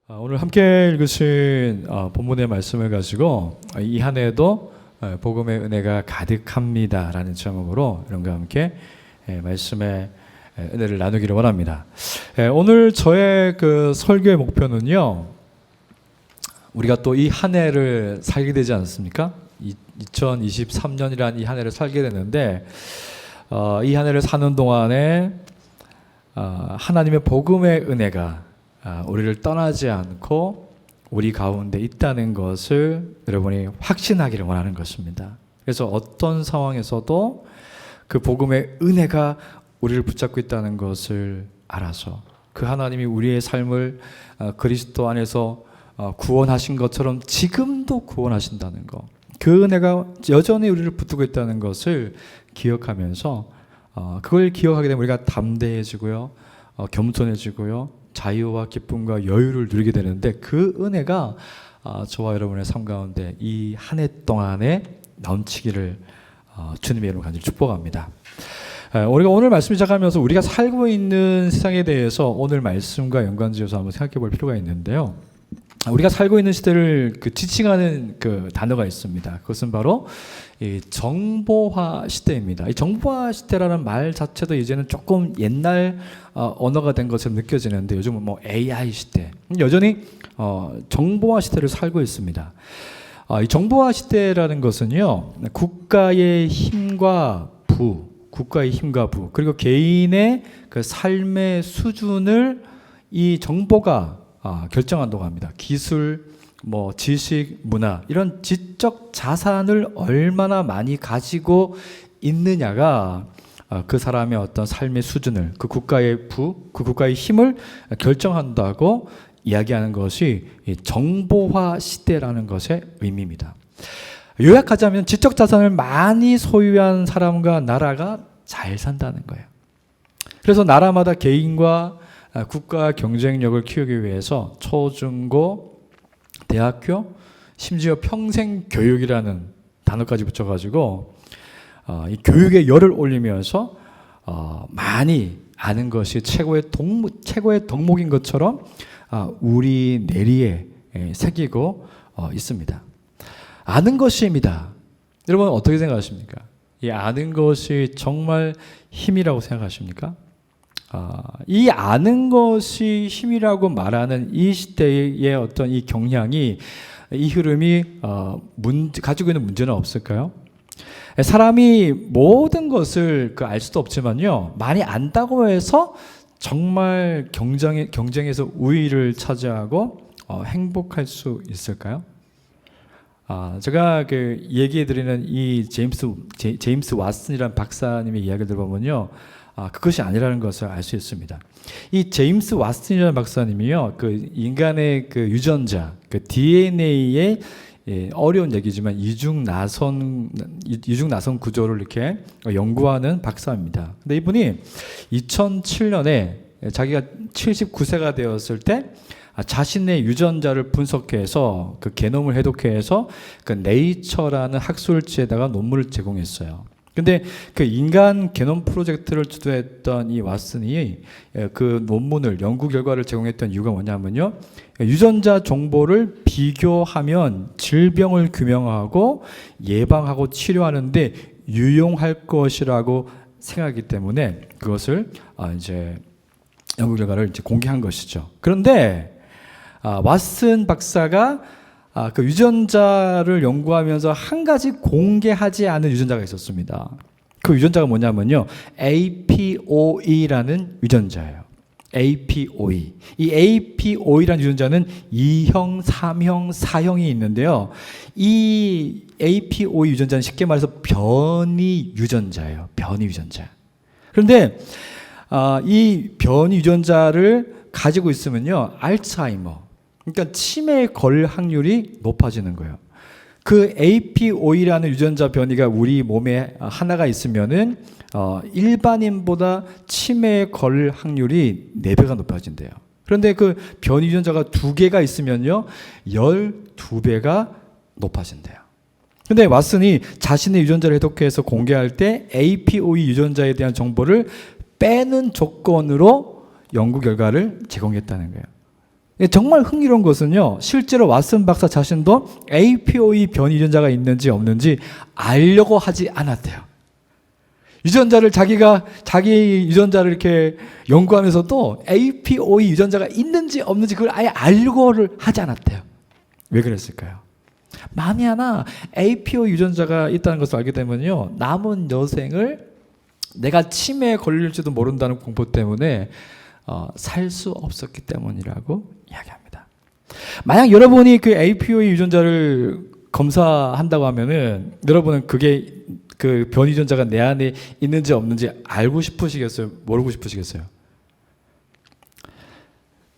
오늘 함께 읽으신 본문의 말씀을 가지고 이 한 해도 복음의 은혜가 가득합니다 라는 제목으로 여러분과 함께 말씀의 은혜를 나누기를 원합니다. 오늘 저의 그 설교의 목표는요, 우리가 또 이 한 해를 살게 되지 않습니까? 2023년이란 이 한 해를 살게 되는데 이 한 해를 사는 동안에 하나님의 복음의 은혜가 우리를 떠나지 않고 우리 가운데 있다는 것을 여러분이 확신하기를 원하는 것입니다. 그래서 어떤 상황에서도 그 복음의 은혜가 우리를 붙잡고 있다는 것을 알아서 그 하나님이 우리의 삶을 그리스도 안에서 구원하신 것처럼 지금도 구원하신다는 것, 그 은혜가 여전히 우리를 붙들고 있다는 것을 기억하면서 그걸 기억하게 되면 우리가 담대해지고요, 겸손해지고요, 자유와 기쁨과 여유를 누리게 되는데, 그 은혜가 저와 여러분의 삶 가운데 이 한 해 동안에 넘치기를 주님의 이름으로 간절히 축복합니다. 우리가 오늘 말씀 시작하면서 우리가 살고 있는 세상에 대해서 오늘 말씀과 연관지어서 한번 생각해 볼 필요가 있는데요, 우리가 살고 있는 시대를 지칭하는 그 단어가 있습니다. 그것은 바로 이 정보화 시대입니다. 이 정보화 시대라는 말 자체도 이제는 조금 옛날 언어가 된 것처럼 느껴지는데, 요즘은 뭐 AI 시대, 여전히 정보화 시대를 살고 있습니다. 이 정보화 시대라는 것은요, 국가의 힘과 부, 그리고 개인의 그 삶의 수준을 이 정보가 결정한다고 합니다. 기술, 지식, 문화, 이런 지적 자산을 얼마나 많이 가지고 있느냐가 그 사람의 어떤 삶의 수준을, 그 국가의 부, 그 국가의 힘을 결정한다고 이야기하는 것이 정보화 시대라는 것의 의미입니다. 요약하자면 지적 자산을 많이 소유한 사람과 나라가 잘 산다는 거예요. 그래서 나라마다 개인과 국가 경쟁력을 키우기 위해서 초중고, 대학교, 심지어 평생 교육이라는 단어까지 붙여가지고 이 교육의 열을 올리면서 많이 아는 것이 최고의 덕목인 것처럼 우리 내리에 새기고 있습니다. 아는 것입니다. 여러분 어떻게 생각하십니까? 이 아는 것이 정말 힘이라고 생각하십니까? 이 아는 것이 힘이라고 말하는 이 시대의 어떤 이 경향이, 이 흐름이 가지고 있는 문제는 없을까요? 사람이 모든 것을 알 수도 없지만요, 많이 안다고 해서 정말 경쟁에서 우위를 차지하고 행복할 수 있을까요? 제가 얘기해드리는 이 제임스 왓슨이라는 박사님의 이야기를 들어보면요, 그것이 아니라는 것을 알 수 있습니다. 이 제임스 왓슨이라는 박사님이요, 그 인간의 그 유전자, 그 DNA의 어려운 얘기지만 이중 나선 구조를 이렇게 연구하는 박사입니다. 근데 이분이 2007년에 자기가 79세가 되었을 때 자신의 유전자를 분석해서 그 게놈을 해독해서 그 네이처라는 학술지에다가 논문을 제공했어요. 근데 그 인간 게놈 프로젝트를 주도했던 이 왓슨이 그 논문을, 연구 결과를 제공했던 이유가 뭐냐면요, 유전자 정보를 비교하면 질병을 규명하고 예방하고 치료하는데 유용할 것이라고 생각하기 때문에 그것을 이제 연구 결과를 이제 공개한 것이죠. 그런데 왓슨 박사가 그 유전자를 연구하면서 한 가지 공개하지 않은 유전자가 있었습니다. 그 유전자가 뭐냐면요, APOE라는 유전자예요. APOE. 이 APOE라는 유전자는 2형, 3형, 4형이 있는데요, 이 APOE 유전자는 쉽게 말해서 변이 유전자예요. 변이 유전자. 그런데 이 변이 유전자를 가지고 있으면요, 알츠하이머, 그러니까 치매에 걸릴 확률이 높아지는 거예요. 그 APOE라는 유전자 변이가 우리 몸에 하나가 있으면은 일반인보다 치매에 걸릴 확률이 4배가 높아진대요. 그런데 그 변이 유전자가 2개가 있으면요, 12배가 높아진대요. 근데 왓슨이 자신의 유전자를 해독해서 공개할 때 APOE 유전자에 대한 정보를 빼는 조건으로 연구 결과를 제공했다는 거예요. 정말 흥미로운 것은요, 실제로 왓슨 박사 자신도 APOE 변이 유전자가 있는지 없는지 알려고 하지 않았대요. 유전자를 자기 유전자를 이렇게 연구하면서도 APOE 유전자가 있는지 없는지 그걸 아예 알고를 하지 않았대요. 왜 그랬을까요? 만에 하나 APOE 유전자가 있다는 것을 알게 되면요, 남은 여생을 내가 치매에 걸릴지도 모른다는 공포 때문에 살 수 없었기 때문이라고 이야기합니다. 만약 여러분이 그 APOE 유전자를 검사한다고 하면은 여러분은 그게 그 변이 유전자가 내 안에 있는지 없는지 알고 싶으시겠어요? 모르고 싶으시겠어요?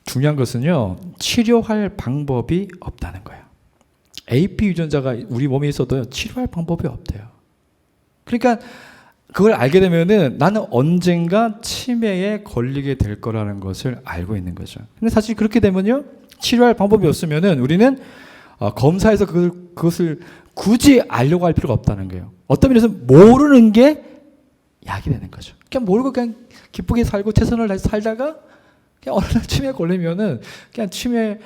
중요한 것은요, 치료할 방법이 없다는 거예요. AP 유전자가 우리 몸에 있어도 치료할 방법이 없대요. 그러니까 그걸 알게 되면은 나는 언젠가 치매에 걸리게 될 거라는 것을 알고 있는 거죠. 근데 사실 그렇게 되면요, 치료할 방법이 없으면은 우리는 검사에서 그것을 굳이 알려고 할 필요가 없다는 거예요. 어떤 면에서 모르는 게 약이 되는 거죠. 그냥 모르고 그냥 기쁘게 살고 최선을 다해서 살다가 그냥 어느 날 치매에 걸리면은 그냥 치매에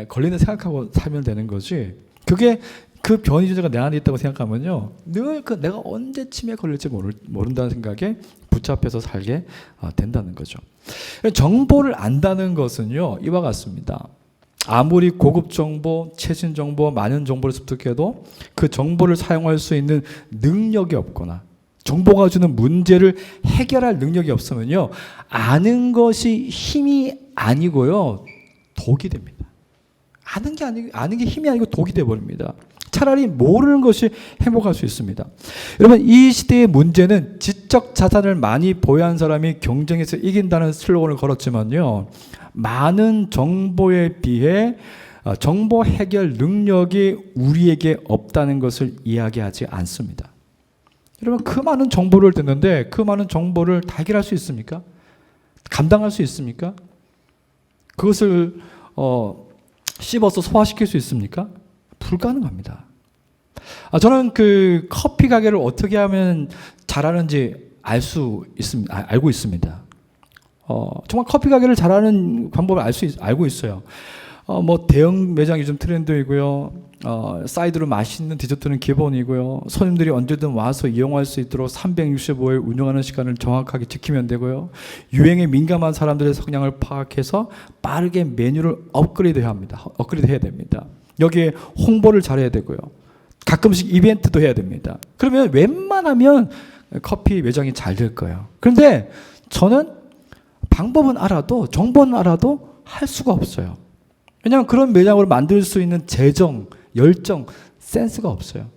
걸리는 생각하고 살면 되는 거지. 그게 그 변이 유전자가 내 안에 있다고 생각하면요, 늘 내가 언제 치매에 걸릴지 모른다는 생각에 붙잡혀서 살게 된다는 거죠. 정보를 안다는 것은요, 이와 같습니다. 아무리 고급 정보, 최신 정보, 많은 정보를 습득해도 그 정보를 사용할 수 있는 능력이 없거나 정보가 주는 문제를 해결할 능력이 없으면요, 아는 것이 힘이 아니고요, 독이 됩니다. 아는 게 힘이 아니고 독이 되어버립니다. 차라리 모르는 것이 행복할 수 있습니다. 여러분, 이 시대의 문제는 지적 자산을 많이 보유한 사람이 경쟁에서 이긴다는 슬로건을 걸었지만요, 많은 정보에 비해 정보 해결 능력이 우리에게 없다는 것을 이야기하지 않습니다. 여러분, 그 많은 정보를 듣는데 그 많은 정보를 다 해결할 수 있습니까? 감당할 수 있습니까? 그것을 씹어서 소화시킬 수 있습니까? 불가능합니다. 저는 그 커피 가게를 어떻게 하면 잘하는지 알고 있습니다. 정말 커피 가게를 잘하는 방법을 알고 있어요. 뭐 대형 매장이 좀 트렌드이고요. 사이드로 맛있는 디저트는 기본이고요. 손님들이 언제든 와서 이용할 수 있도록 365일 운영하는 시간을 정확하게 지키면 되고요. 유행에 민감한 사람들의 성향을 파악해서 빠르게 메뉴를 업그레이드 해야 됩니다. 여기에 홍보를 잘해야 되고요. 가끔씩 이벤트도 해야 됩니다. 그러면 웬만하면 커피 매장이 잘 될 거예요. 그런데 저는 방법은 알아도 정보는 알아도 할 수가 없어요. 왜냐하면 그런 매장으로 만들 수 있는 재정, 열정, 센스가 없어요.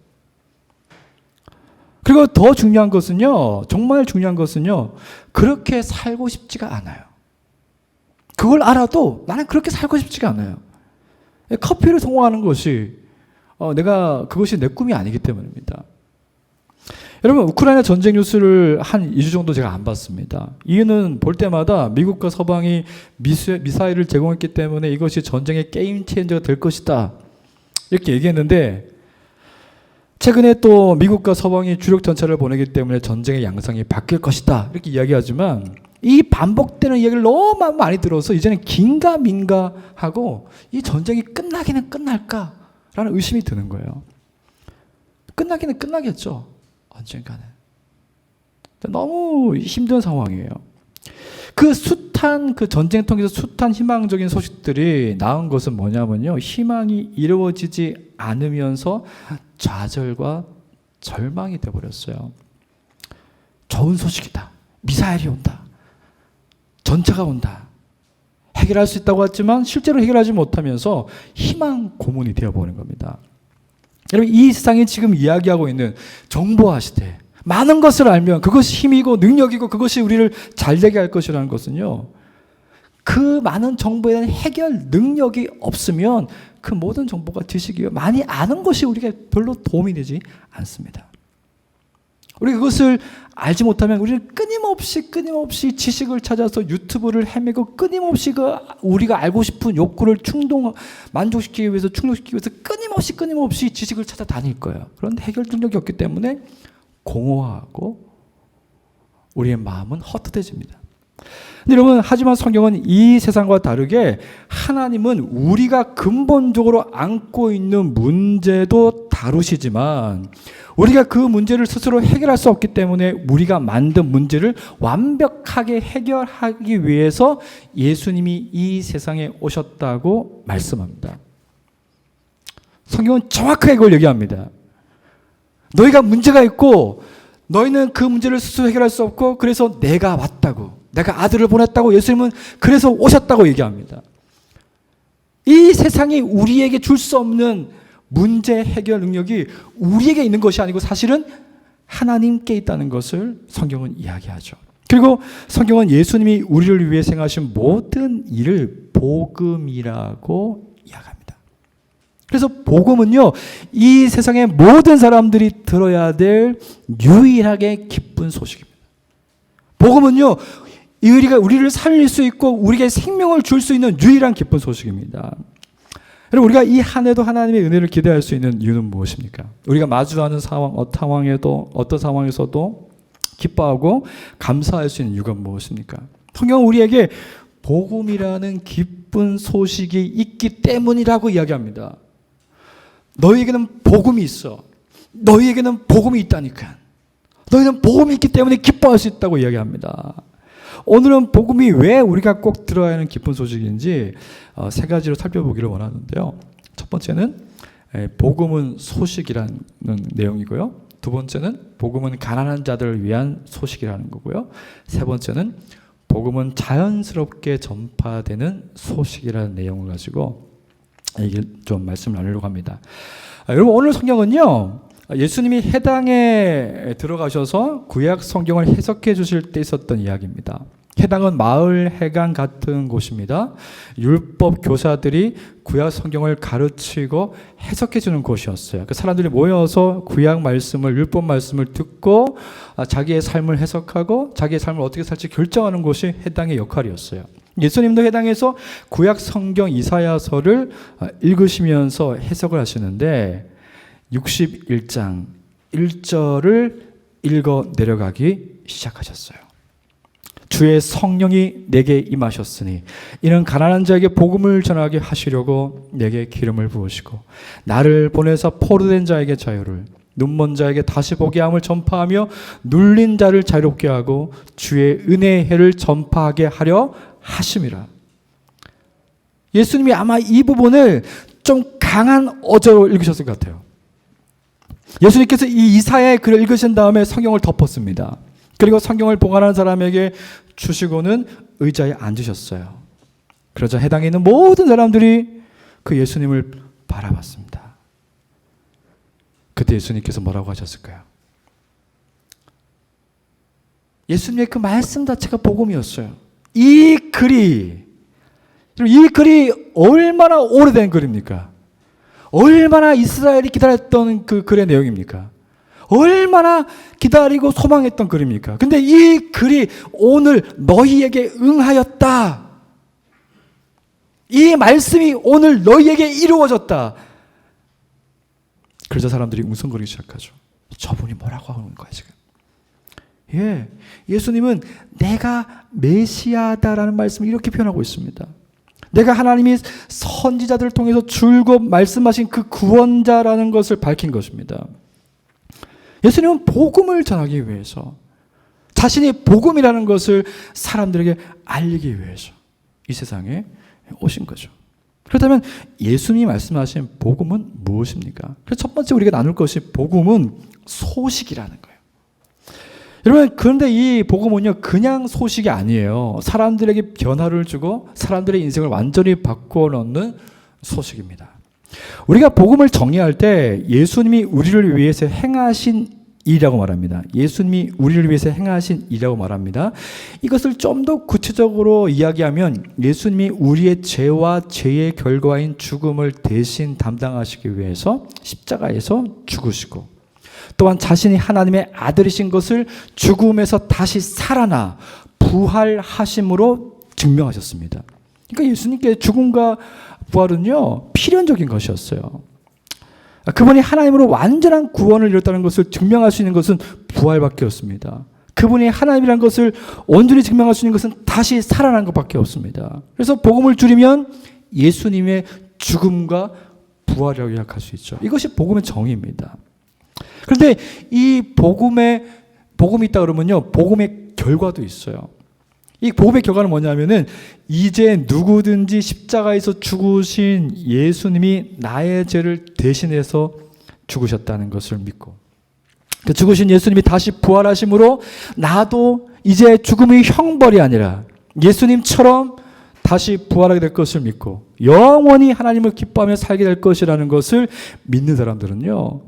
그리고 더 중요한 것은요, 정말 중요한 것은요, 그렇게 살고 싶지가 않아요. 그걸 알아도 나는 그렇게 살고 싶지가 않아요. 커피를 성공하는 것이 그것이 내 꿈이 아니기 때문입니다. 여러분, 우크라이나 전쟁 뉴스를 한 2주 정도 제가 안 봤습니다. 이유는 볼 때마다 미국과 서방이 미사일을 제공했기 때문에 이것이 전쟁의 게임 체인저가 될 것이다, 이렇게 얘기했는데, 최근에 또 미국과 서방이 주력 전차를 보내기 때문에 전쟁의 양상이 바뀔 것이다, 이렇게 이야기하지만 이 반복되는 이야기를 너무 많이 들어서 이제는 긴가민가하고 이 전쟁이 끝나기는 끝날까라는 의심이 드는 거예요. 끝나기는 끝나겠죠, 언젠가는. 너무 힘든 상황이에요. 그 전쟁통에서 숱한 희망적인 소식들이 나온 것은 뭐냐면요, 희망이 이루어지지 않으면서 좌절과 절망이 되어버렸어요. 좋은 소식이다, 미사일이 온다, 전차가 온다, 해결할 수 있다고 했지만 실제로 해결하지 못하면서 희망 고문이 되어버린 겁니다. 여러분, 이 세상이 지금 이야기하고 있는 정보화 시대, 많은 것을 알면 그것이 힘이고 능력이고 그것이 우리를 잘되게 할 것이라는 것은요, 그 많은 정보에 대한 해결 능력이 없으면 그 모든 정보가 지식이요, 많이 아는 것이 우리에게 별로 도움이 되지 않습니다. 우리 그것을 알지 못하면 우리는 끊임없이 지식을 찾아서 유튜브를 헤매고 끊임없이 우리가 알고 싶은 욕구를 만족시키기 위해서 끊임없이 지식을 찾아다닐 거예요. 그런데 해결 능력이 없기 때문에 공허하고 우리의 마음은 헛헛해집니다. 근데 여러분, 하지만 성경은 이 세상과 다르게 하나님은 우리가 근본적으로 안고 있는 문제도 다루시지만 우리가 그 문제를 스스로 해결할 수 없기 때문에 우리가 만든 문제를 완벽하게 해결하기 위해서 예수님이 이 세상에 오셨다고 말씀합니다. 성경은 정확하게 그걸 얘기합니다. 너희가 문제가 있고 너희는 그 문제를 스스로 해결할 수 없고 그래서 내가 왔다고, 내가 아들을 보냈다고 예수님은 그래서 오셨다고 얘기합니다. 이 세상이 우리에게 줄 수 없는 문제 해결 능력이 우리에게 있는 것이 아니고 사실은 하나님께 있다는 것을 성경은 이야기하죠. 그리고 성경은 예수님이 우리를 위해 행하신 모든 일을 복음이라고 이야기합니다. 그래서 복음은요, 이 세상의 모든 사람들이 들어야 될 유일하게 기쁜 소식입니다. 복음은요, 우리를 살릴 수 있고 우리에게 생명을 줄 수 있는 유일한 기쁜 소식입니다. 여러분, 우리가 이 한 해도 하나님의 은혜를 기대할 수 있는 이유는 무엇입니까? 우리가 마주하는 어떤 상황에서도 기뻐하고 감사할 수 있는 이유가 무엇입니까? 성경은 우리에게 복음이라는 기쁜 소식이 있기 때문이라고 이야기합니다. 너희에게는 복음이 있어. 너희에게는 복음이 있다니까. 너희는 복음이 있기 때문에 기뻐할 수 있다고 이야기합니다. 오늘은 복음이 왜 우리가 꼭 들어야 하는 기쁜 소식인지 세 가지로 살펴보기를 원하는데요. 첫 번째는 복음은 소식이라는 내용이고요. 두 번째는 복음은 가난한 자들을 위한 소식이라는 거고요. 세 번째는 복음은 자연스럽게 전파되는 소식이라는 내용을 가지고 이게 좀 말씀을 나누려고 합니다. 여러분, 오늘 성경은요, 예수님이 해당에 들어가셔서 구약 성경을 해석해 주실 때 있었던 이야기입니다. 해당은 마을 해관 같은 곳입니다. 율법 교사들이 구약 성경을 가르치고 해석해 주는 곳이었어요. 그 사람들이 모여서 구약 말씀을, 율법 말씀을 듣고 자기의 삶을 해석하고 자기의 삶을 어떻게 살지 결정하는 곳이 해당의 역할이었어요. 예수님도 해당에서 구약 성경 이사야서를 읽으시면서 해석을 하시는데 61장 1절을 읽어 내려가기 시작하셨어요. 주의 성령이 내게 임하셨으니 이는 가난한 자에게 복음을 전하게 하시려고 내게 기름을 부으시고 나를 보내서 포로된 자에게 자유를, 눈먼 자에게 다시 보게 함을 전파하며 눌린 자를 자유롭게 하고 주의 은혜의 해를 전파하게 하려 하심이라. 예수님이 아마 이 부분을 좀 강한 어조로 읽으셨을 것 같아요. 예수님께서 이 이사야의 글을 읽으신 다음에 성경을 덮었습니다. 그리고 성경을 보관하는 사람에게 주시고는 의자에 앉으셨어요. 그러자 해당에 있는 모든 사람들이 그 예수님을 바라봤습니다. 그때 예수님께서 뭐라고 하셨을까요? 예수님의 그 말씀 자체가 복음이었어요. 이 글이 얼마나 오래된 글입니까? 얼마나 이스라엘이 기다렸던 그 글의 내용입니까? 얼마나 기다리고 소망했던 글입니까? 근데 이 글이 오늘 너희에게 응하였다. 이 말씀이 오늘 너희에게 이루어졌다. 그러자 사람들이 웅성거리기 시작하죠. 저분이 뭐라고 하는 거야 지금? 예수님은 내가 메시아다라는 말씀을 이렇게 표현하고 있습니다. 내가 하나님이 선지자들을 통해서 줄곧 말씀하신 그 구원자라는 것을 밝힌 것입니다. 예수님은 복음을 전하기 위해서, 자신이 복음이라는 것을 사람들에게 알리기 위해서 이 세상에 오신 거죠. 그렇다면 예수님이 말씀하신 복음은 무엇입니까? 그래서 첫 번째 우리가 나눌 것이 복음은 소식이라는 거예요. 여러분, 그런데 이 복음은요, 그냥 소식이 아니에요. 사람들에게 변화를 주고 사람들의 인생을 완전히 바꿔놓는 소식입니다. 우리가 복음을 정리할 때 예수님이 우리를 위해서 행하신 일이라고 말합니다. 예수님이 우리를 위해서 행하신 일이라고 말합니다. 이것을 좀 더 구체적으로 이야기하면 예수님이 우리의 죄와 죄의 결과인 죽음을 대신 담당하시기 위해서 십자가에서 죽으시고, 또한 자신이 하나님의 아들이신 것을 죽음에서 다시 살아나 부활하심으로 증명하셨습니다. 그러니까 예수님께 죽음과 부활은요, 필연적인 것이었어요. 그분이 하나님으로 완전한 구원을 이뤘다는 것을 증명할 수 있는 것은 부활밖에 없습니다. 그분이 하나님이라는 것을 온전히 증명할 수 있는 것은 다시 살아난 것밖에 없습니다. 그래서 복음을 줄이면 예수님의 죽음과 부활이라고 요약할 수 있죠. 이것이 복음의 정의입니다. 그런데 이 복음이 있다 그러면요, 복음의 결과도 있어요. 이 복음의 결과는 뭐냐면은 이제 누구든지 십자가에서 죽으신 예수님이 나의 죄를 대신해서 죽으셨다는 것을 믿고, 그 죽으신 예수님이 다시 부활하심으로 나도 이제 죽음의 형벌이 아니라 예수님처럼 다시 부활하게 될 것을 믿고 영원히 하나님을 기뻐하며 살게 될 것이라는 것을 믿는 사람들은요,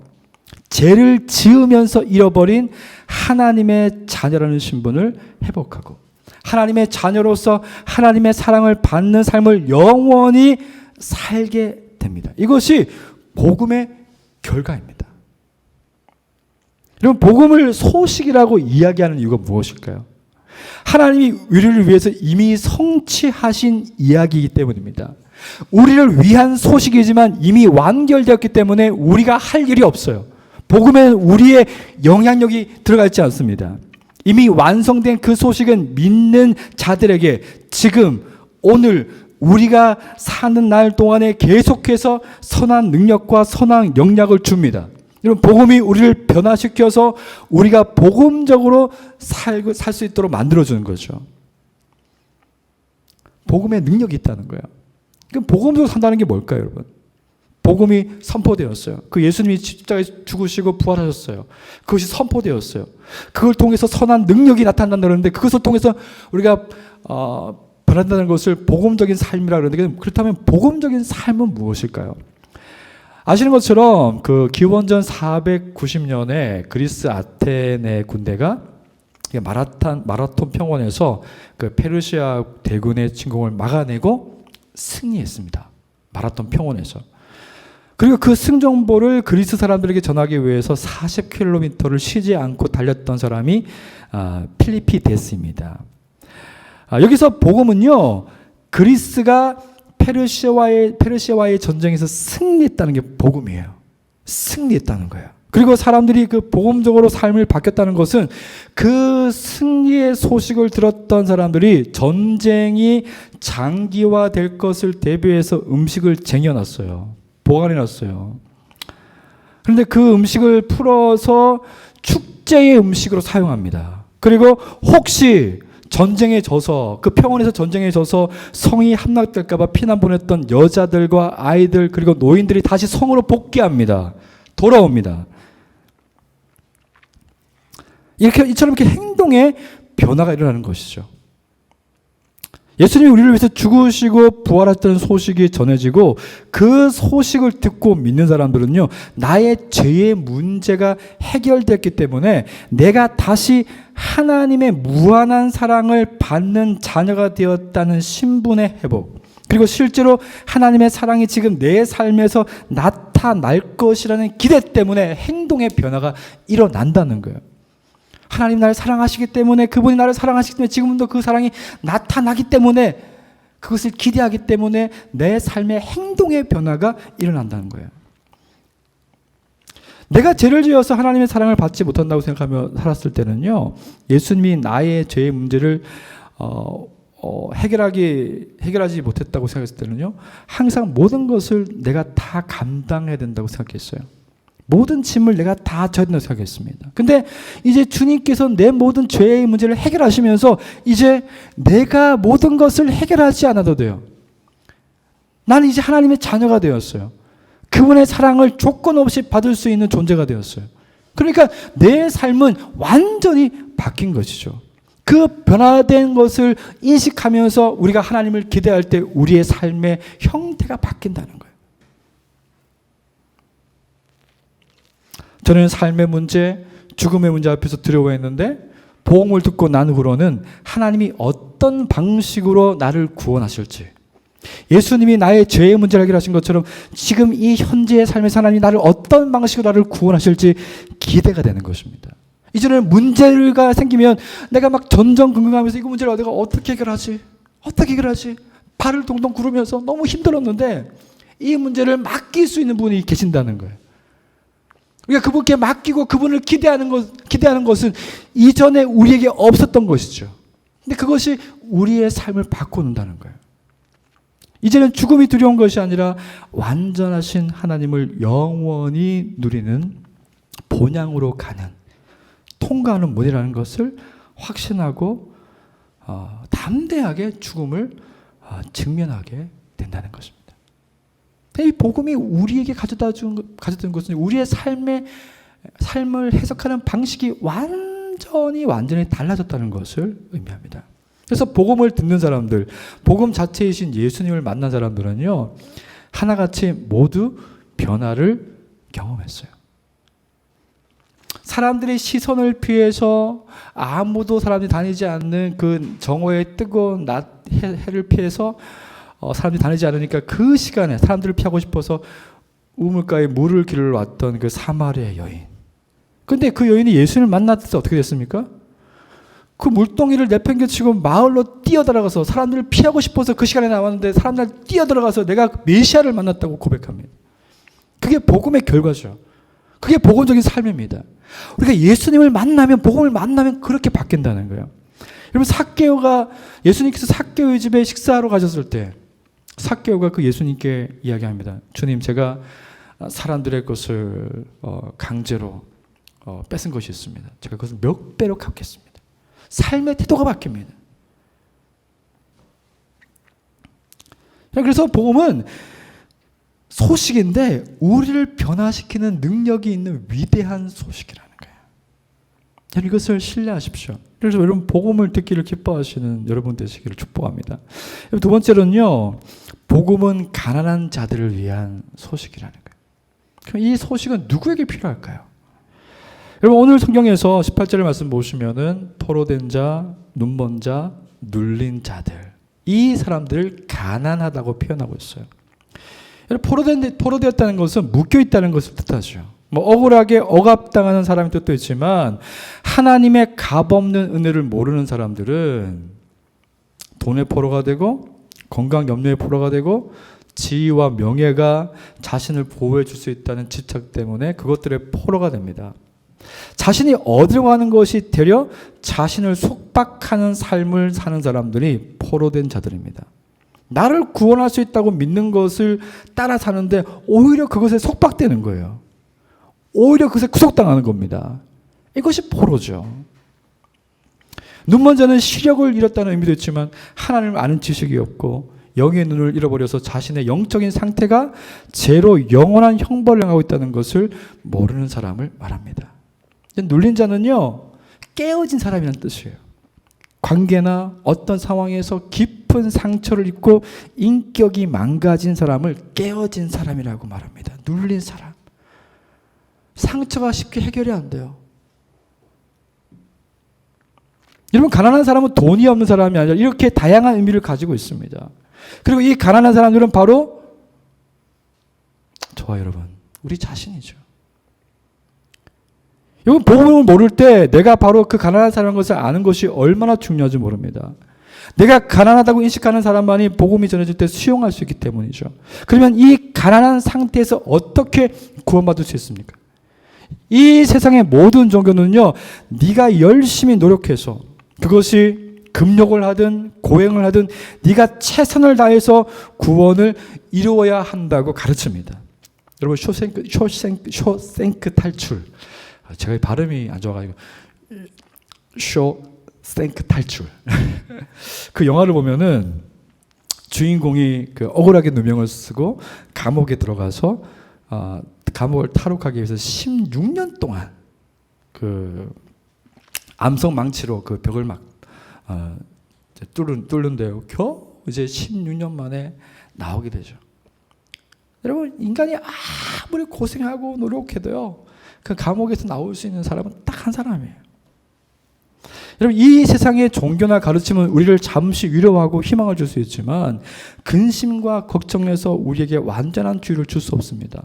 죄를 지으면서 잃어버린 하나님의 자녀라는 신분을 회복하고 하나님의 자녀로서 하나님의 사랑을 받는 삶을 영원히 살게 됩니다. 이것이 복음의 결과입니다. 여러분, 복음을 소식이라고 이야기하는 이유가 무엇일까요? 하나님이 우리를 위해서 이미 성취하신 이야기이기 때문입니다. 우리를 위한 소식이지만 이미 완결되었기 때문에 우리가 할 일이 없어요. 복음에는 우리의 영향력이 들어가 있지 않습니다. 이미 완성된 그 소식은 믿는 자들에게 지금 오늘 우리가 사는 날 동안에 계속해서 선한 능력과 선한 영향을 줍니다. 여러분, 복음이 우리를 변화시켜서 우리가 복음적으로 살 수 있도록 만들어주는 거죠. 복음의 능력이 있다는 거예요. 그럼 복음적으로 산다는 게 뭘까요, 여러분? 복음이 선포되었어요. 그 예수님이 십자가에 죽으시고 부활하셨어요. 그것이 선포되었어요. 그걸 통해서 선한 능력이 나타난다는 그러는데 그것을 통해서 우리가 변한다는 것을 복음적인 삶이라고 그러는데, 그렇다면 복음적인 삶은 무엇일까요? 아시는 것처럼 그 기원전 490년에 그리스 아테네 군대가 마라톤 평원에서 그 페르시아 대군의 침공을 막아내고 승리했습니다. 마라톤 평원에서. 그리고 그 승정보를 그리스 사람들에게 전하기 위해서 40km를 쉬지 않고 달렸던 사람이 필리피데스입니다. 여기서 복음은요, 그리스가 페르시아와의 전쟁에서 승리했다는 게 복음이에요. 승리했다는 거예요. 그리고 사람들이 그 복음적으로 삶을 바뀌었다는 것은 그 승리의 소식을 들었던 사람들이 전쟁이 장기화될 것을 대비해서 음식을 쟁여놨어요. 보관해놨어요. 그런데 그 음식을 풀어서 축제의 음식으로 사용합니다. 그리고 혹시 전쟁에 져서, 그 평원에서 전쟁에 져서 성이 함락될까 봐 피난 보냈던 여자들과 아이들 그리고 노인들이 다시 성으로 복귀합니다. 돌아옵니다. 이처럼 이렇게 행동에 변화가 일어나는 것이죠. 예수님이 우리를 위해서 죽으시고 부활했다는 소식이 전해지고 그 소식을 듣고 믿는 사람들은요, 나의 죄의 문제가 해결됐기 때문에 내가 다시 하나님의 무한한 사랑을 받는 자녀가 되었다는 신분의 회복, 그리고 실제로 하나님의 사랑이 지금 내 삶에서 나타날 것이라는 기대 때문에 행동의 변화가 일어난다는 거예요. 하나님 나를 사랑하시기 때문에, 그분이 나를 사랑하시기 때문에 지금도 그 사랑이 나타나기 때문에, 그것을 기대하기 때문에 내 삶의 행동의 변화가 일어난다는 거예요. 내가 죄를 지어서 하나님의 사랑을 받지 못한다고 생각하며 살았을 때는요, 예수님이 나의 죄의 문제를 해결하지 못했다고 생각했을 때는요, 항상 모든 것을 내가 다 감당해야 된다고 생각했어요. 모든 짐을 내가 다 져야 된다고 생각했습니다. 근데 이제 주님께서 내 모든 죄의 문제를 해결하시면서 이제 내가 모든 것을 해결하지 않아도 돼요. 나는 이제 하나님의 자녀가 되었어요. 그분의 사랑을 조건 없이 받을 수 있는 존재가 되었어요. 그러니까 내 삶은 완전히 바뀐 것이죠. 그 변화된 것을 인식하면서 우리가 하나님을 기대할 때 우리의 삶의 형태가 바뀐다는 거예요. 저는 삶의 문제, 죽음의 문제 앞에서 두려워했는데 복음을 듣고 난 후로는 하나님이 어떤 방식으로 나를 구원하실지, 예수님이 나의 죄의 문제를 해결하신 것처럼 지금 이 현재의 삶에서 하나님이 나를 어떤 방식으로 나를 구원하실지 기대가 되는 것입니다. 이전에는 문제가 생기면 내가 막 전전긍긍하면서 이거 문제를 내가 어떻게 해결하지? 발을 동동 구르면서 너무 힘들었는데 이 문제를 맡길 수 있는 분이 계신다는 거예요. 우리가 그분께 맡기고 그분을 기대하는 것은 이전에 우리에게 없었던 것이죠. 근데 그것이 우리의 삶을 바꿔놓는다는 거예요. 이제는 죽음이 두려운 것이 아니라 완전하신 하나님을 영원히 누리는 본향으로 가는, 통과하는 문이라는 것을 확신하고 담대하게 죽음을 직면하게 된다는 것입니다. 이 복음이 우리에게 가져다 준 것은 우리의 삶을 해석하는 방식이 완전히 달라졌다는 것을 의미합니다. 그래서 복음을 듣는 사람들, 복음 자체이신 예수님을 만난 사람들은요, 하나같이 모두 변화를 경험했어요. 사람들의 시선을 피해서 아무도 사람들이 다니지 않는 그 정오의 뜨거운 해를 피해서 사람들이 다니지 않으니까 그 시간에 사람들을 피하고 싶어서 우물가에 물을 길러 왔던 그 사마리아 여인. 근데 그 여인이 예수님을 만났을 때 어떻게 됐습니까? 그 물동이를 내팽개치고 마을로 뛰어들어가서 사람들을 피하고 싶어서 그 시간에 나왔는데 사람들 뛰어들어가서 내가 메시아를 만났다고 고백합니다. 그게 복음의 결과죠. 그게 복음적인 삶입니다. 우리가 예수님을 만나면, 복음을 만나면 그렇게 바뀐다는 거예요. 여러분, 예수님께서 삭개오의 집에 식사하러 가셨을 때 삭개오가 그 예수님께 이야기합니다. 주님, 제가 사람들의 것을 강제로 뺏은 것이 있습니다. 제가 그것을 몇 배로 갚겠습니다. 삶의 태도가 바뀝니다. 그래서 복음은 소식인데 우리를 변화시키는 능력이 있는 위대한 소식이라는 거예요. 여러분, 이것을 신뢰하십시오. 그래서 여러분, 복음을 듣기를 기뻐하시는 여러분 되시기를 축복합니다. 두 번째로는요, 복음은 가난한 자들을 위한 소식이라는 거예요. 그럼 이 소식은 누구에게 필요할까요? 여러분, 오늘 성경에서 18절의 말씀 보시면은 포로된 자, 눈먼 자, 눌린 자들, 이 사람들을 가난하다고 표현하고 있어요. 포로되었다는 것은 묶여있다는 것을 뜻하죠. 억울하게 억압당하는 사람의 뜻도 있지만 하나님의 값없는 은혜를 모르는 사람들은 돈의 포로가 되고 건강 염려의 포로가 되고 지위와 명예가 자신을 보호해 줄 수 있다는 집착 때문에 그것들의 포로가 됩니다. 자신이 어디로 가는 것이 되려 자신을 속박하는 삶을 사는 사람들이 포로된 자들입니다. 나를 구원할 수 있다고 믿는 것을 따라 사는데 오히려 그것에 속박되는 거예요. 오히려 그것에 구속당하는 겁니다. 이것이 포로죠. 눈먼 자는 시력을 잃었다는 의미도 있지만 하나님을 아는 지식이 없고 영의 눈을 잃어버려서 자신의 영적인 상태가 죄로 영원한 형벌을 당하고 있다는 것을 모르는 사람을 말합니다. 눌린 자는요, 깨어진 사람이라는 뜻이에요. 관계나 어떤 상황에서 깊은 상처를 입고 인격이 망가진 사람을 깨어진 사람이라고 말합니다. 눌린 사람. 상처가 쉽게 해결이 안 돼요. 여러분, 가난한 사람은 돈이 없는 사람이 아니라 이렇게 다양한 의미를 가지고 있습니다. 그리고 이 가난한 사람들은 바로 저와 여러분, 우리 자신이죠. 여러분, 복음을 모를 때 내가 바로 그 가난한 사람인 것을 아는 것이 얼마나 중요한지 모릅니다. 내가 가난하다고 인식하는 사람만이 복음이 전해질 때 수용할 수 있기 때문이죠. 그러면 이 가난한 상태에서 어떻게 구원받을 수 있습니까? 이 세상의 모든 종교는요, 네가 열심히 노력해서 그것이 금욕을 하든 고행을 하든 네가 최선을 다해서 구원을 이루어야 한다고 가르칩니다. 여러분, 쇼생크 탈출. 제가 발음이 안 좋아가지고 쇼생크 탈출. 그 영화를 보면은 주인공이 그 억울하게 누명을 쓰고 감옥에 들어가서 감옥을 탈옥하기 위해서 16년 동안 그 암석 망치로 그 벽을 막 뚫는데요. 겨우 이제 16년 만에 나오게 되죠. 여러분, 인간이 아무리 고생하고 노력해도요, 그 감옥에서 나올 수 있는 사람은 딱 한 사람이에요. 여러분, 이 세상의 종교나 가르침은 우리를 잠시 위로하고 희망을 줄 수 있지만 근심과 걱정에서 우리에게 완전한 주의를 줄 수 없습니다.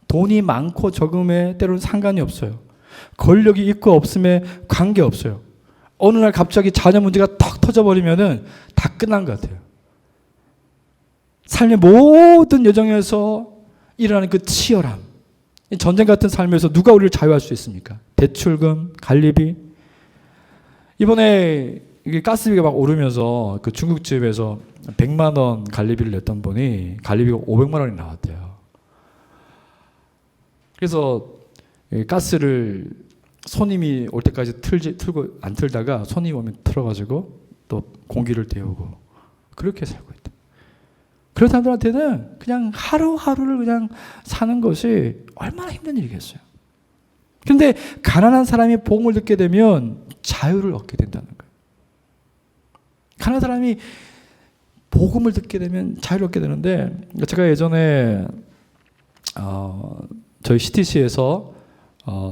돈이 많고 적음에 때로는 상관이 없어요. 권력이 있고 없음에 관계없어요. 어느 날 갑자기 자녀 문제가 턱 터져버리면은 다 끝난 것 같아요. 삶의 모든 여정에서 일어나는 그 치열함, 이 전쟁 같은 삶에서 누가 우리를 자유할 수 있습니까? 대출금, 관리비. 이번에 이게 가스비가 막 오르면서 그 중국집에서 100만 원 관리비를 냈던 분이 관리비가 500만 원이 나왔대요. 그래서 가스를 손님이 올 때까지 틀고 안 틀다가 손님이 오면 틀어가지고 또 공기를 데우고 그렇게 살고 있다. 그런 사람들한테는 그냥 하루하루를 그냥 사는 것이 얼마나 힘든 일이겠어요. 그런데 가난한 사람이 복음을 듣게 되면 자유를 얻게 된다는 거예요. 가난한 사람이 복음을 듣게 되면 자유를 얻게 되는데, 제가 예전에 저희 CTC에서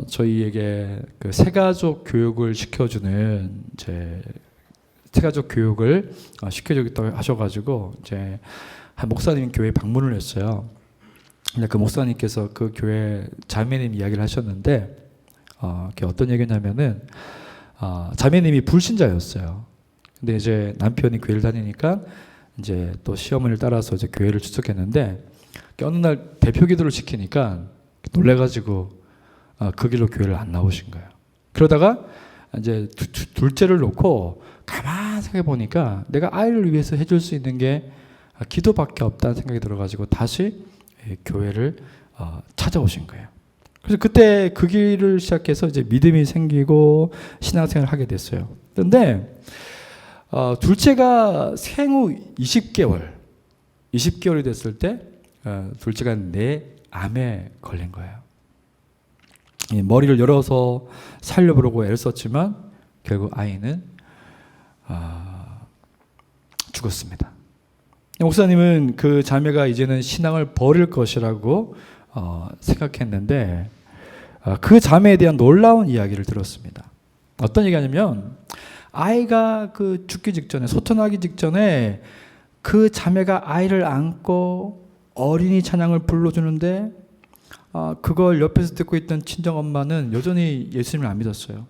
저희에게 그 새가족 교육을 시켜주는 새가족 교육을 시켜주겠다고 하셔가지고 이제 한 목사님 교회에 방문을 했어요. 근데 그 목사님께서 그 교회 자매님 이야기를 하셨는데, 그게 어떤 얘기냐면은 자매님이 불신자였어요. 근데 이제 남편이 교회를 다니니까 이제 또 시어머니를 따라서 이제 교회를 출석했는데, 어느 날 대표 기도를 시키니까 놀래가지고 그 길로 교회를 안 나오신 거예요. 그러다가 이제 둘째를 놓고 가만 생각해 보니까 내가 아이를 위해서 해줄 수 있는 게 기도밖에 없다는 생각이 들어가지고 다시 교회를 찾아오신 거예요. 그래서 그때 그 길을 시작해서 이제 믿음이 생기고 신앙생활을 하게 됐어요. 그런데 둘째가 생후 20개월이 됐을 때 둘째가 뇌암에 걸린 거예요. 머리를 열어서 살려보려고 애를 썼지만 결국 아이는 죽었습니다. 목사님은 그 자매가 이제는 신앙을 버릴 것이라고 생각했는데 그 자매에 대한 놀라운 이야기를 들었습니다. 어떤 얘기냐면 아이가 그 죽기 직전에, 소천하기 직전에 그 자매가 아이를 안고 어린이 찬양을 불러주는데 그걸 옆에서 듣고 있던 친정엄마는 여전히 예수님을 안 믿었어요.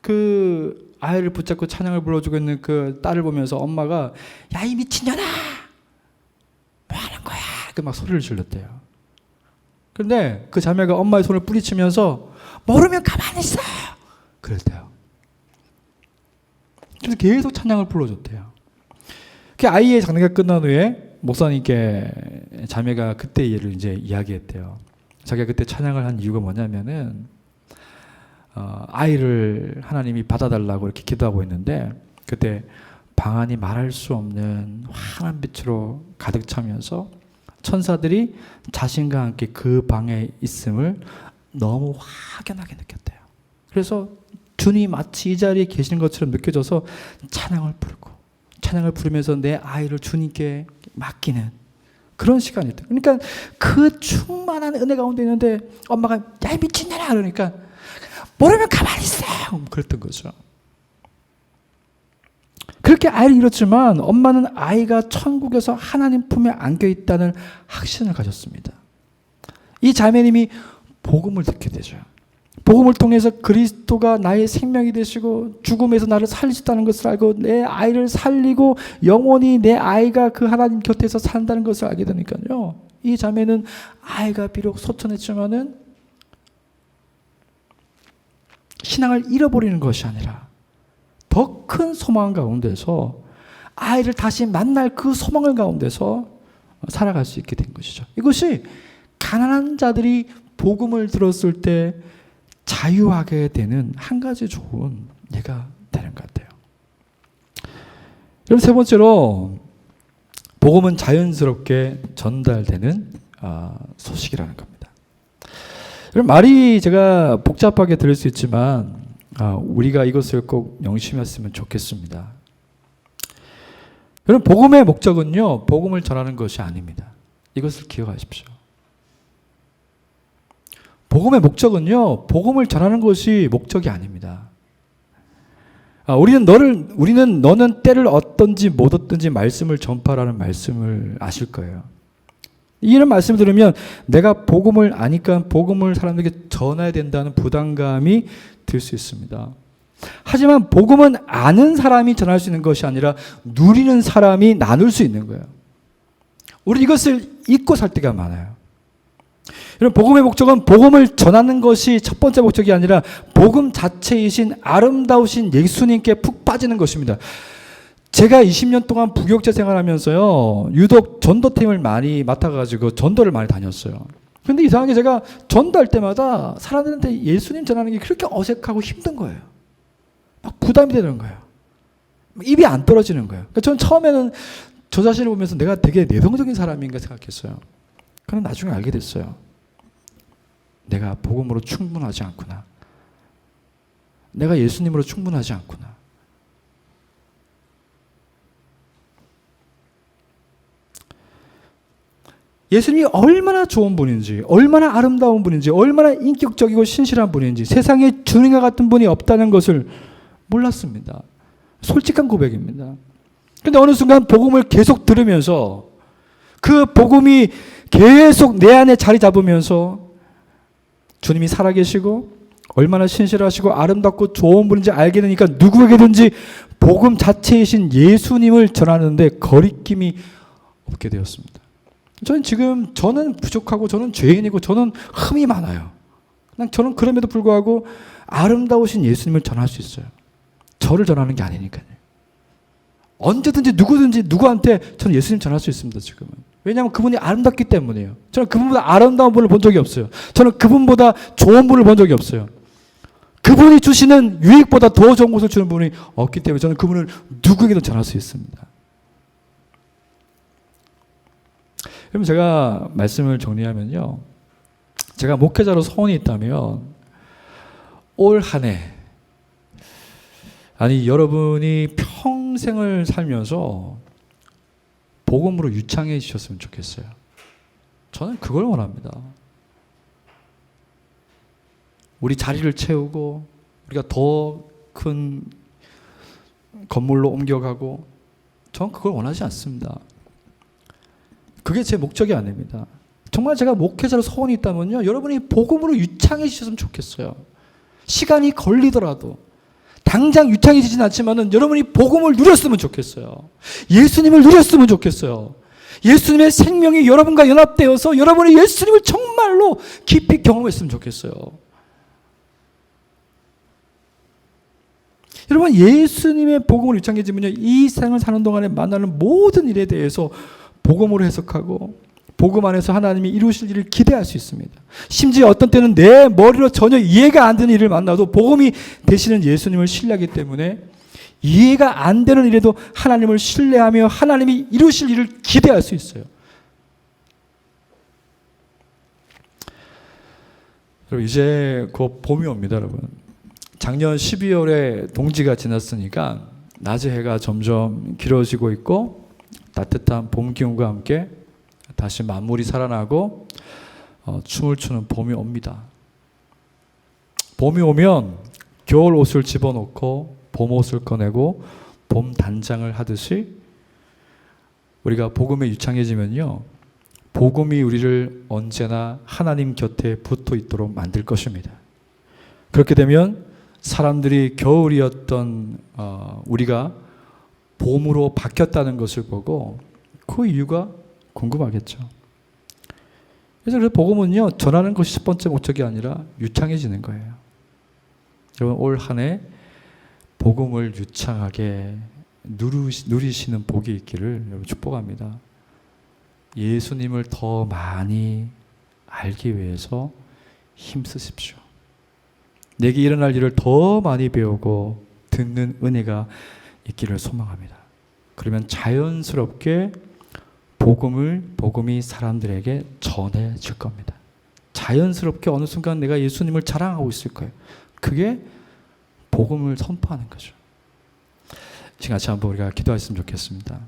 그 아이를 붙잡고 찬양을 불러주고 있는 그 딸을 보면서 엄마가 야, 이 미친년아! 뭐 하는 거야? 그 막 소리를 질렀대요. 그런데 그 자매가 엄마의 손을 뿌리치면서 모르면 가만히 있어! 그랬대요. 그래서 계속 찬양을 불러줬대요. 그 아이의 장례가 끝난 후에 목사님께 자매가 그때 일을 이제 이야기했대요. 자기가 그때 찬양을 한 이유가 뭐냐면은 아이를 하나님이 받아달라고 이렇게 기도하고 있는데 그때 방 안이 말할 수 없는 환한 빛으로 가득 차면서 천사들이 자신과 함께 그 방에 있음을 너무 확연하게 느꼈대요. 그래서 주님 마치 이 자리에 계시는 것처럼 느껴져서 찬양을 부르면서 내 아이를 주님께 맡기는 그런 시간이었대요. 그러니까 그 충만한 은혜 가운데 있는데 엄마가 야, 이 미친년아! 그러니까 모르면 가만히 있어! 그랬던 거죠. 그렇게 아이를 잃었지만 엄마는 아이가 천국에서 하나님 품에 안겨있다는 확신을 가졌습니다. 이 자매님이 복음을 듣게 되죠. 복음을 통해서 그리스도가 나의 생명이 되시고 죽음에서 나를 살리셨다는 것을 알고 내 아이를 살리고 영원히 내 아이가 그 하나님 곁에서 산다는 것을 알게 되니까요. 이 자매는 아이가 비록 소천했지만은 신앙을 잃어버리는 것이 아니라 더 큰 소망 가운데서 아이를 다시 만날 그 소망을 가운데서 살아갈 수 있게 된 것이죠. 이것이 가난한 자들이 복음을 들었을 때 자유하게 되는 한 가지 좋은 예가 되는 것 같아요. 그럼 세 번째로 복음은 자연스럽게 전달되는 소식이라는 겁니다. 그럼 말이 제가 복잡하게 들릴 수 있지만 우리가 이것을 꼭 명심했으면 좋겠습니다. 여러분, 복음의 목적은요, 복음을 전하는 것이 아닙니다. 이것을 기억하십시오. 복음의 목적은요, 복음을 전하는 것이 목적이 아닙니다. 우리는 너는 때를 얻든지 못 얻든지 말씀을 전파라는 말씀을 아실 거예요. 이런 말씀을 들으면 내가 복음을 아니까 복음을 사람들에게 전해야 된다는 부담감이 들 수 있습니다. 하지만 복음은 아는 사람이 전할 수 있는 것이 아니라 누리는 사람이 나눌 수 있는 거예요. 우리 이것을 잊고 살 때가 많아요. 이런 복음의 목적은 복음을 전하는 것이 첫 번째 목적이 아니라 복음 자체이신 아름다우신 예수님께 푹 빠지는 것입니다. 제가 20년 동안 부교육자 생활하면서요, 유독 전도팀을 많이 맡아가지고 전도를 많이 다녔어요. 근데 이상하게 제가 전도할 때마다 사람들한테 예수님 전하는 게 그렇게 어색하고 힘든 거예요. 막 부담이 되는 거예요. 입이 안 떨어지는 거예요. 그러니까 저는 처음에는 저 자신을 보면서 내가 되게 내성적인 사람인가 생각했어요. 그런데 나중에 알게 됐어요. 내가 복음으로 충분하지 않구나. 내가 예수님으로 충분하지 않구나. 예수님이 얼마나 좋은 분인지, 얼마나 아름다운 분인지, 얼마나 인격적이고 신실한 분인지, 세상에 주님과 같은 분이 없다는 것을 몰랐습니다. 솔직한 고백입니다. 그런데 어느 순간 복음을 계속 들으면서 그 복음이 계속 내 안에 자리 잡으면서 주님이 살아계시고 얼마나 신실하시고 아름답고 좋은 분인지 알게 되니까 누구에게든지 복음 자체이신 예수님을 전하는데 거리낌이 없게 되었습니다. 저는 부족하고 저는 죄인이고 저는 흠이 많아요. 저는 그럼에도 불구하고 아름다우신 예수님을 전할 수 있어요. 저를 전하는 게 아니니까요. 언제든지 누구든지 누구한테 저는 예수님 전할 수 있습니다. 지금은. 왜냐하면 그분이 아름답기 때문이에요. 저는 그분보다 아름다운 분을 본 적이 없어요. 저는 그분보다 좋은 분을 본 적이 없어요. 그분이 주시는 유익보다 더 좋은 것을 주는 분이 없기 때문에 저는 그분을 누구에게도 전할 수 있습니다. 그럼 제가 말씀을 정리하면요. 제가 목회자로 소원이 있다면 올 한 해, 아니 여러분이 평생을 살면서 복음으로 유창해지셨으면 좋겠어요. 저는 그걸 원합니다. 우리 자리를 채우고 우리가 더 큰 건물로 옮겨가고 저는 그걸 원하지 않습니다. 그게 제 목적이 아닙니다. 정말 제가 목회자로 소원이 있다면요, 여러분이 복음으로 유창해지셨으면 좋겠어요. 시간이 걸리더라도 당장 유창해지진 않지만은 여러분이 복음을 누렸으면 좋겠어요. 예수님을 누렸으면 좋겠어요. 예수님의 생명이 여러분과 연합되어서 여러분이 예수님을 정말로 깊이 경험했으면 좋겠어요. 여러분, 예수님의 복음을 유창해지면요, 이 생을 사는 동안에 만나는 모든 일에 대해서 복음으로 해석하고 복음 안에서 하나님이 이루실 일을 기대할 수 있습니다. 심지어 어떤 때는 내 머리로 전혀 이해가 안 되는 일을 만나도 복음이 되시는 예수님을 신뢰하기 때문에 이해가 안 되는 일에도 하나님을 신뢰하며 하나님이 이루실 일을 기대할 수 있어요. 여러분, 이제 곧 봄이 옵니다, 여러분. 작년 12월에 동지가 지났으니까 낮의 해가 점점 길어지고 있고 따뜻한 봄 기운과 함께 다시 만물이 살아나고 춤을 추는 봄이 옵니다. 봄이 오면 겨울 옷을 집어넣고 봄 옷을 꺼내고 봄 단장을 하듯이 우리가 복음에 유창해지면요, 복음이 우리를 언제나 하나님 곁에 붙어 있도록 만들 것입니다. 그렇게 되면 사람들이 겨울이었던 우리가 봄으로 바뀌었다는 것을 보고 그 이유가 궁금하겠죠. 그래서 복음은요, 전하는 것이 첫 번째 목적이 아니라 유창해지는 거예요. 여러분, 올 한 해 복음을 유창하게 누리시는 복이 있기를 여러분 축복합니다. 예수님을 더 많이 알기 위해서 힘쓰십시오. 내게 일어날 일을 더 많이 배우고 듣는 은혜가 있기를 소망합니다. 그러면 자연스럽게 복음이 사람들에게 전해질 겁니다. 자연스럽게 어느 순간 내가 예수님을 자랑하고 있을 거예요. 그게 복음을 선포하는 거죠. 지금 같이 한번 우리가 기도했으면 좋겠습니다.